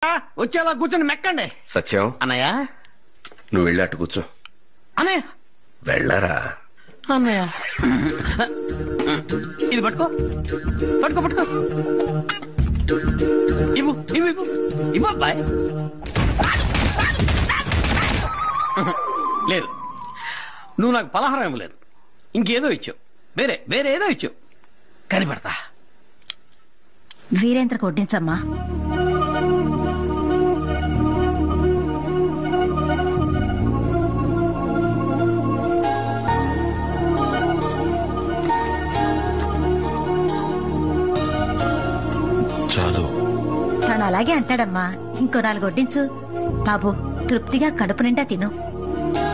వచ్చేలా కూర్చొని మెక్కండి. సత్యం అన్నయ్య నువ్వు వెళ్ళి అటు కూర్చో. అన్నయ్య వెళ్ళరా అన్నయ్య. ఇది పట్టుకో పట్టుకో పట్టుకో. ఇవ్వు ఇవ్వు ఇవ్వు ఇవ్వు అబ్బాయి. లేదు, నువ్వు నాకు పలహారం ఇవ్వలేదు, ఇంకేదో ఇచ్చావు, వేరే వేరే ఏదో ఇచ్చావు. కనిపెడతా. వీరేంద్ర కొట్టించమ్మా. చాలు. తను అలాగే అంటాడమ్మా. ఇంకో 4 వడ్డించు బాబు. తృప్తిగా కడుపు నిండా తిను.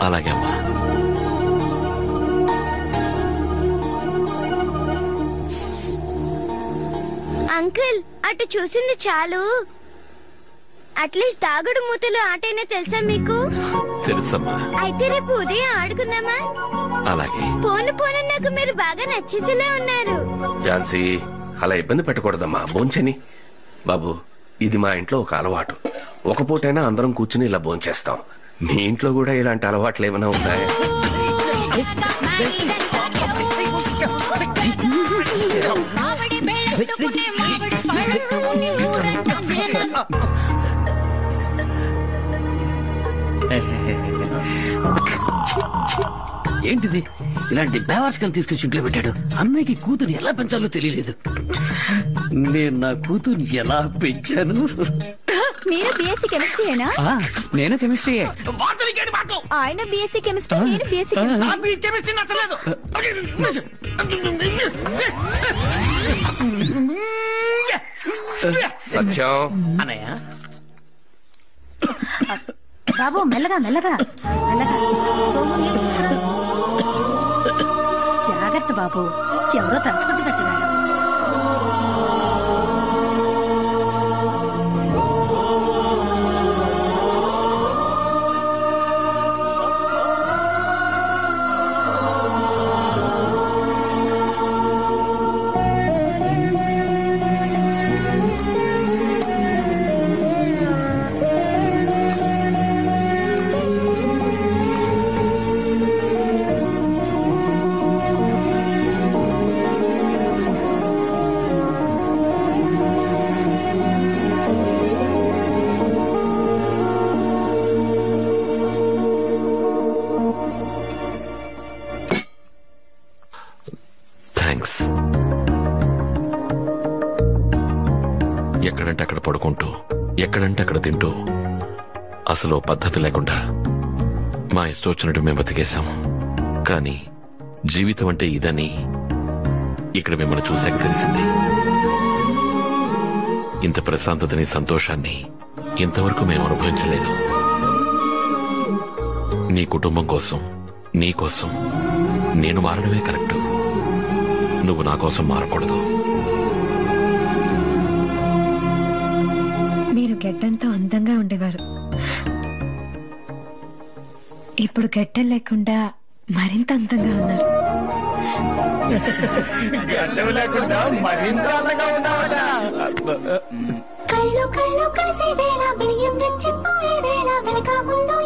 అలాగే అమ్మా. అంకుల్, అటు చూసింది చాలు. అట్లీస్ట్ దాగుడు మూతలు ఆటైనా తెలుసా మీకు? తెలుసమ్మా. అయితే రేపు ఉదయం ఆడుకుందామా? అలాగే. పోను పోను నాకు మీరు బాగా నచ్చేసేలా ఉన్నారు. ఝాన్సీ, అలా ఇబ్బంది పెట్టకూడదమ్మా. భోంచని బాబు, ఇది మా ఇంట్లో ఒక అలవాటు. ఒక పూటైనా అందరం కూర్చుని ఇలా భోంచేస్తాం. మీ ఇంట్లో కూడా ఇలాంటి అలవాట్లు ఏమైనా ఉన్నాయా? ఏంటిది, ఇలాంటి బేవర్స్కం తీసుకొచ్చి ఇంట్లో పెట్టాడు. అన్నయ్యకి కూతురు ఎలా పెంచాలో తెలియలేదు. నేను నా కూతుర్ని ఎలా పెంచాను. మీరు బీఎస్సీ కెమిస్ట్రీయేనా? నేను కెమిస్ట్రీ. ఆయన బీఎస్సీ కెమిస్ట్రీ, నేను బీఎస్సీ కెమిస్ట్రీ నచ్చలేదు. సత్యం అన్నయ్య. బాబు మెల్లగా మెల్లగా మెల్లగా. జాగ్రత్త బాబు, ఎవరో తలుచుకుంటున్నట్టుగా. థ్యాంక్స్. ఎక్కడంటే అక్కడ పడుకుంటూ, ఎక్కడంటే అక్కడ తింటూ, అసలు పద్ధతి లేకుండా మా ఇష్టం వచ్చినట్టు మేము బతికేశాం. కానీ జీవితం అంటే ఇదని ఇక్కడ మిమ్మల్ని చూశాక తెలిసింది. ఇంత ప్రశాంతతని, సంతోషాన్ని ఇంతవరకు మేము అనుభవించలేదు. నీ కుటుంబం కోసం, నీ కోసం నేను మారడమే కరెక్ట్. నువ్వు నా కోసం మారకూడదు. మీరు గెడ్డంతో అందంగా ఉండేవారు. ఇప్పుడు గెడ్డం లేకుండా మరింత అందంగా ఉన్నారు. గడ్డం లేకుండా మరింత అందంగా ఉన్నావా? కళ్ళు కళ్ళు కలిసి వేళ బియ్యం రెచ్చిపోయే వేళ వెనక ముందు